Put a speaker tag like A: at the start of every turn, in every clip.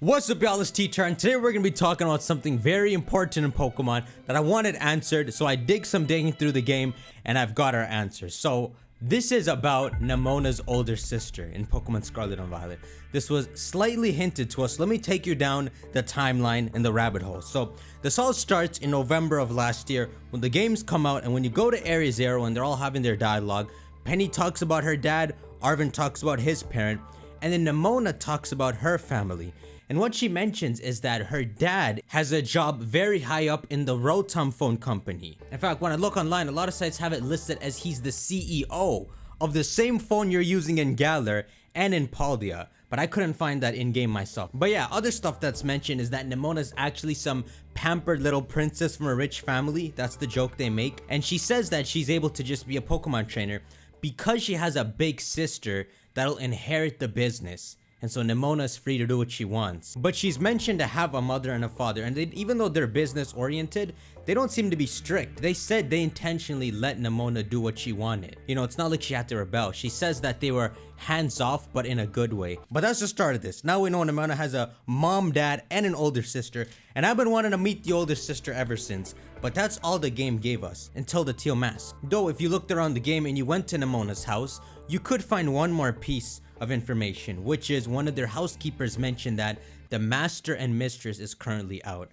A: What's up, y'all? It's Teacher, and today we're gonna be talking about something very important in Pokemon that I wanted answered. So I dig some digging through the game, and I've got our answers. So this is about Nemona's older sister in Pokemon Scarlet and Violet. This was slightly hinted to us. Let me take you down the timeline and the rabbit hole. So this all starts in November of last year when the games come out, and when you go to Area Zero and they're all having their dialogue, Penny talks about her dad, Arvin talks about his parent, and then Nemona talks about her family. And what she mentions is that her dad has a job very high up in the Rotom phone company. In fact, when I look online, a lot of sites have it listed as he's the CEO of the same phone you're using in Galar and in Paldea, but I couldn't find that in game myself. But yeah, other stuff that's mentioned is that Nemona's actually some pampered little princess from a rich family. That's the joke they make. And she says that she's able to just be a Pokemon trainer because she has a big sister that'll inherit the business. And so Nemona is free to do what she wants. But she's mentioned to have a mother and a father, and even though they're business oriented, they don't seem to be strict. They said they intentionally let Nemona do what she wanted. You know, it's not like she had to rebel. She says that they were hands off, but in a good way. But that's the start of this. Now we know Nemona has a mom, dad, and an older sister, and I've been wanting to meet the older sister ever since. But that's all the game gave us, until the Teal mask. Though if you looked around the game and you went to Nemona's house, you could find one more piece of information, which is one of their housekeepers mentioned that the master and mistress is currently out.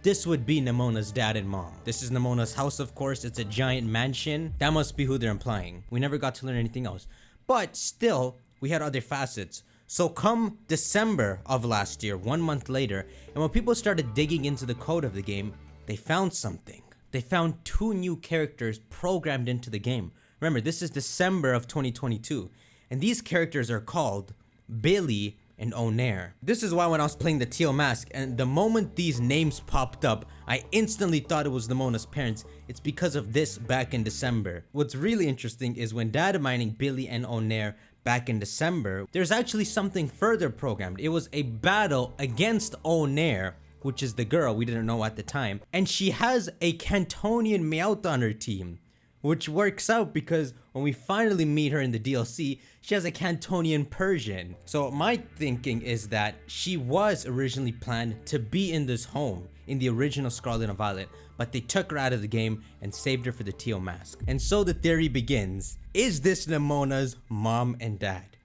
A: This would be Nemona's dad and mom. This is Nemona's house, of course. It's a giant mansion. That must be who they're implying. We never got to learn anything else. But still, we had other facets. So come December of last year, 1 month later, and when people started digging into the code of the game, they found something. They found 2 new characters programmed into the game. Remember, this is December of 2022. And these characters are called Billy and Onair. This is why when I was playing the Teal mask, and the moment these names popped up, I instantly thought it was Nemona's parents. It's because of this back in December. What's really interesting is when data mining Billy and Onair back in December, there's actually something further programmed. It was a battle against Onair, which is the girl we didn't know at the time. And she has a Cantonian Meowth on her team, which works out because when we finally meet her in the DLC, she has a Cantonian Persian. So my thinking is that she was originally planned to be in this home in the original Scarlet and Violet, but they took her out of the game and saved her for the Teal mask. And so the theory begins. Is this Nemona's mom and dad?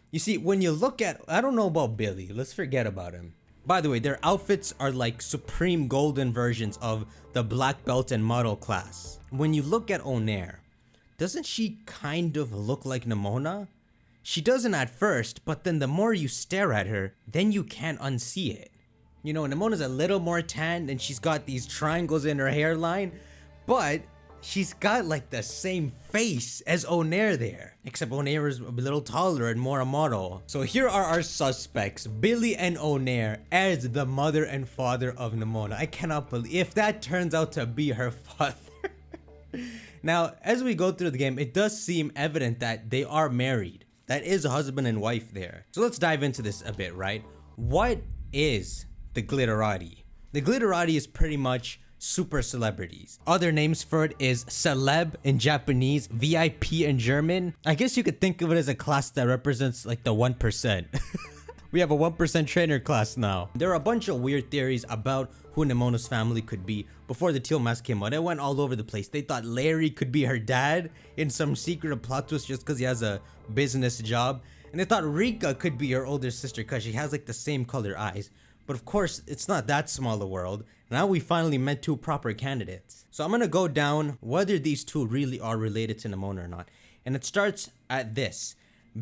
A: You see, when you look at, I don't know about Billy, let's forget about him. By the way, their outfits are like supreme golden versions of the black belt and model class. When you look at Onair, doesn't she kind of look like Nemona? She doesn't at first, but then the more you stare at her, then you can't unsee it. You know, Nemona's a little more tanned and she's got these triangles in her hairline, but she's got like the same face as Onair there. Except Onair is a little taller and more a model. So here are our suspects, Billy and Onair as the mother and father of Nemona. I cannot believe if that turns out to be her father. Now, as we go through the game, it does seem evident that they are married. That is a husband and wife there. So let's dive into this a bit, right? What is the Glitterati? The Glitterati is pretty much super celebrities. Other names for it is celeb in Japanese, VIP in German. I guess you could think of it as a class that represents like the 1%. We have a 1% trainer class now. There are a bunch of weird theories about who Nemona's family could be. Before the Teal mask came out, it went all over the place. They thought Larry could be her dad in some secret plot twist just because he has a business job. And they thought Rika could be her older sister because she has like the same color eyes. But of course, it's not that small a world. Now we finally met 2 proper candidates. So I'm gonna go down whether these 2 really are related to Nemona or not. And it starts at this.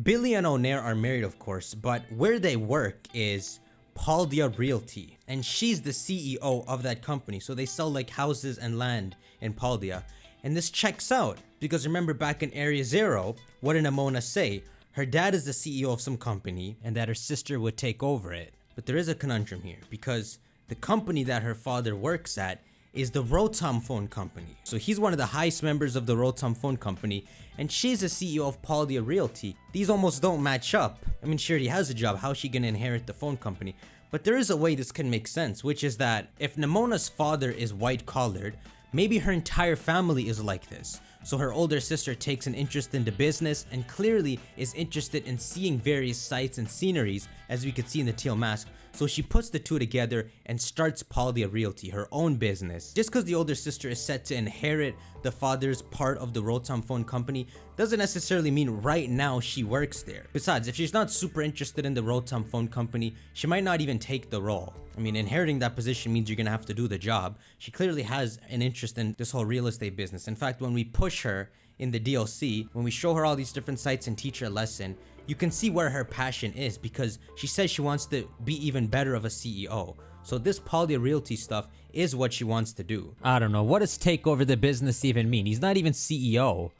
A: Billy and Onair are married, of course, but where they work is Paldea Realty. And she's the CEO of that company. So they sell like houses and land in Paldea. And this checks out because remember back in Area Zero, what did Nemona say? Her dad is the CEO of some company and that her sister would take over it. But there is a conundrum here because the company that her father works at is the Rotom phone company. So he's one of the highest members of the Rotom phone company and she's the CEO of Paldea Realty. These almost don't match up. I mean, she already has a job. How's she gonna inherit the phone company? But there is a way this can make sense, which is that if Nemona's father is white collared, maybe her entire family is like this. So her older sister takes an interest in the business and clearly is interested in seeing various sights and sceneries as we could see in the Teal mask. So she puts the two together and starts Polya Realty, her own business. Just because the older sister is set to inherit the father's part of the Rotom phone company doesn't necessarily mean right now she works there. Besides, if she's not super interested in the Rotom phone company, she might not even take the role. I mean, inheriting that position means you're gonna have to do the job. She clearly has an interest in this whole real estate business. In fact, when we push her in the DLC, when we show her all these different sites and teach her a lesson, you can see where her passion is, because she says she wants to be even better of a CEO. So this Polya Realty stuff is what she wants to do.
B: I don't know, what does take over the business even mean? He's not even CEO.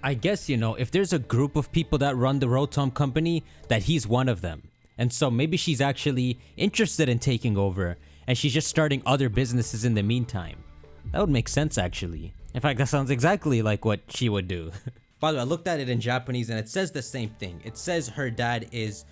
B: I guess, you know, if there's a group of people that run the Rotom company, that he's one of them. And so maybe she's actually interested in taking over, and she's just starting other businesses in the meantime. That would make sense, actually. In fact, that sounds exactly like what she would do.
A: By the way, I looked at it in Japanese and it says the same thing. It says her dad is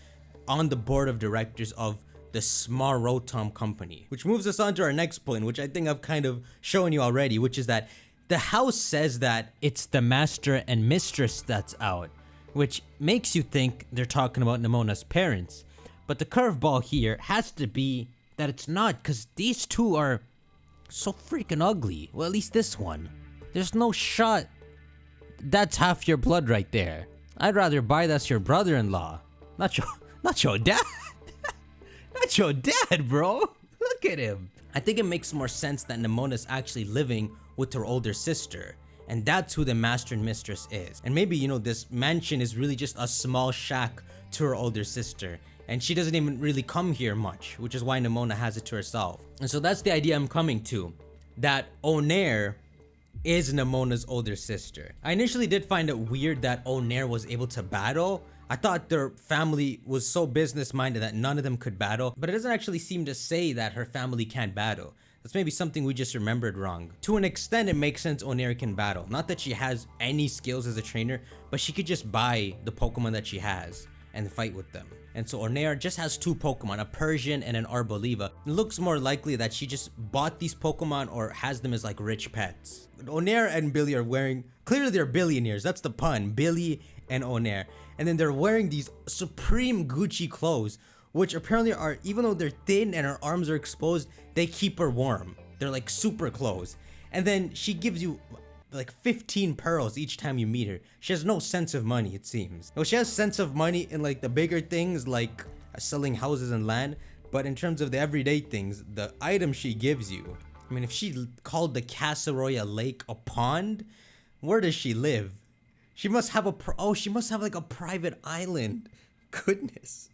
A: on the board of directors of the Small Rotom company, which moves us on to our next point, which I think I've kind of shown you already, which is that the house says that
B: it's the master and mistress that's out, which makes you think they're talking about Nemona's parents. But the curveball here has to be that it's not, because these two are so freaking ugly. Well, at least this one. There's no shot. That's half your blood right there. I'd rather buy that's your brother-in-law. Not your dad. Not your dad, bro. Look at him.
A: I think it makes more sense that Nemona's actually living with her older sister, and that's who the master and mistress is. And maybe, you know, this mansion is really just a small shack to her older sister, and she doesn't even really come here much, which is why Nemona has it to herself. And so that's the idea I'm coming to, that Onair is Nemona's older sister. I initially did find it weird that Onair was able to battle. I thought their family was so business minded that none of them could battle, but it doesn't actually seem to say that her family can't battle. That's maybe something we just remembered wrong. To an extent, it makes sense Onair can battle. Not that she has any skills as a trainer, but she could just buy the Pokemon that she has and fight with them. And so Onair just has two Pokemon, a Persian and an Arboliva. It looks more likely that she just bought these Pokemon or has them as like rich pets. Onair and Billy are wearing, clearly they're billionaires, that's the pun, Billy and Onair. And then they're wearing these supreme Gucci clothes, which apparently are, even though they're thin and her arms are exposed, they keep her warm. They're like super clothes. And then she gives you like 15 pearls each time you meet her. She has no sense of money, it seems. Well, she has sense of money in like the bigger things, like selling houses and land, but in terms of the everyday things, the items she gives you, I mean, if she called the Casaroya Lake a pond, where does she live? She must have she must have like a private island. Goodness.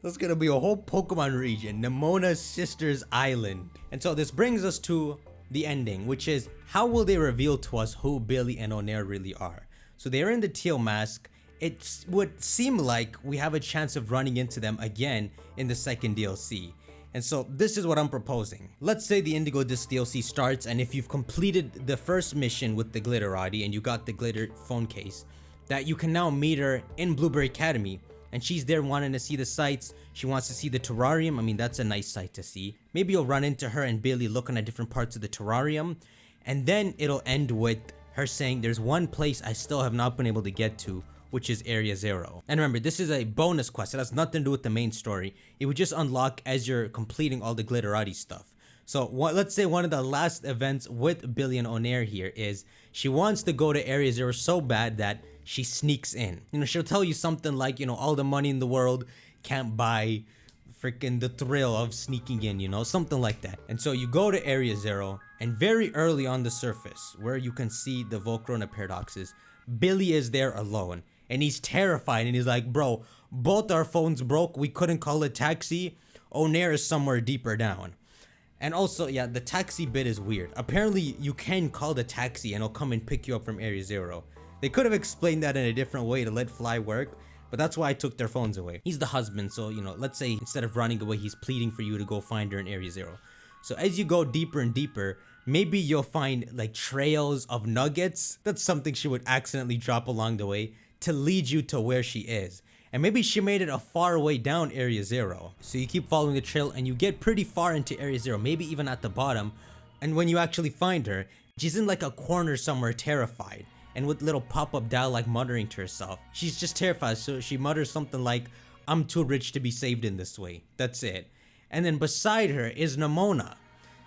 A: That's gonna be a whole Pokemon region, Nemona's sister's island. And so this brings us to the ending, which is, how will they reveal to us who Billy and Onair really are? So they're in the teal mask. It would seem like we have a chance of running into them again in the second DLC. And so this is what I'm proposing. Let's say the Indigo this DLC starts, and if you've completed the first mission with the Glitterati and you got the glitter phone case, that you can now meet her in Blueberry Academy. And she's there wanting to see the sights. She wants to see the terrarium. I mean, that's a nice sight to see. Maybe you'll run into her and Billy looking at different parts of the terrarium. And then it'll end with her saying, there's one place I still have not been able to get to, which is Area 0. And remember, this is a bonus quest. It has nothing to do with the main story. It would just unlock as you're completing all the Glitterati stuff. So let's say one of the last events with Billy and Onair here is she wants to go to Area 0 so bad that she sneaks in. You know, she'll tell you something like, you know, all the money in the world can't buy freaking the thrill of sneaking in, you know, something like that. And so you go to Area 0, and very early on the surface, where you can see the Volcarona paradoxes, Billy is there alone. And he's terrified, and he's like, bro, both our phones broke, we couldn't call a taxi. Onair is somewhere deeper down. And also, yeah, the taxi bit is weird. Apparently, you can call the taxi and it'll come and pick you up from Area 0. They could have explained that in a different way to let Fly work, but that's why I took their phones away. He's the husband, so, you know, let's say instead of running away, he's pleading for you to go find her in Area 0. So as you go deeper and deeper, maybe you'll find like trails of nuggets. That's something she would accidentally drop along the way to lead you to where she is. And maybe she made it a far way down Area 0. So you keep following the trail and you get pretty far into Area 0, maybe even at the bottom. And when you actually find her, she's in like a corner somewhere terrified. And with little pop-up dial like muttering to herself. She's just terrified, so she mutters something like, I'm too rich to be saved in this way. That's it. And then beside her is Nemona.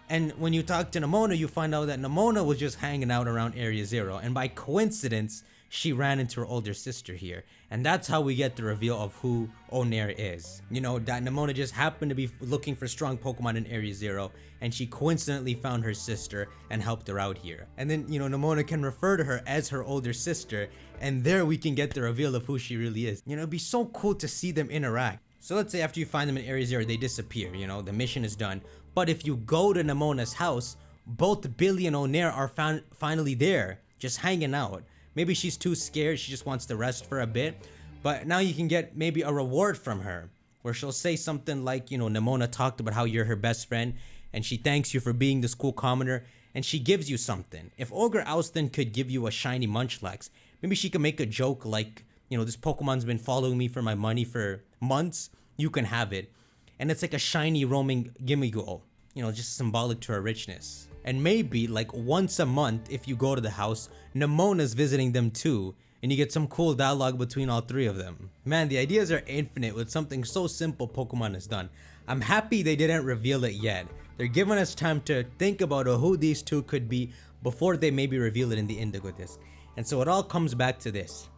A: And when you talk to Nimona, you find out that Nimona was just hanging out around Area Zero. And by coincidence, she ran into her older sister here. And that's how we get the reveal of who Onair is. You know, that Nimona just happened to be looking for strong Pokemon in Area Zero. And she coincidentally found her sister and helped her out here. And then, you know, Nimona can refer to her as her older sister. And there we can get the reveal of who she really is. You know, it'd be so cool to see them interact. So let's say after you find them in Area Zero, they disappear, you know, the mission is done. But if you go to Nemona's house, both Billy and Onair are finally there, just hanging out. Maybe she's too scared, she just wants to rest for a bit. But now you can get maybe a reward from her, where she'll say something like, you know, Nemona talked about how you're her best friend, and she thanks you for being the school commoner, and she gives you something. If Ogre Oustin could give you a shiny Munchlax, maybe she could make a joke like, you know, this Pokemon's been following me for my money for months, you can have it. And it's like a shiny roaming Gimmighoul, you know, just symbolic to her richness. And maybe like once a month, if you go to the house, Nemona's visiting them too, and you get some cool dialogue between all three of them. Man, the ideas are infinite with something so simple Pokemon has done. I'm happy they didn't reveal it yet. They're giving us time to think about who these two could be before they maybe reveal it in the Indigo disc. And so it all comes back to this.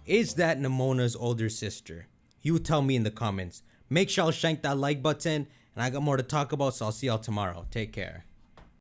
A: Is that Nemona's older sister? You tell me in the comments. Make sure y'all shank that like button, and I got more to talk about, so I'll see y'all tomorrow. Take care.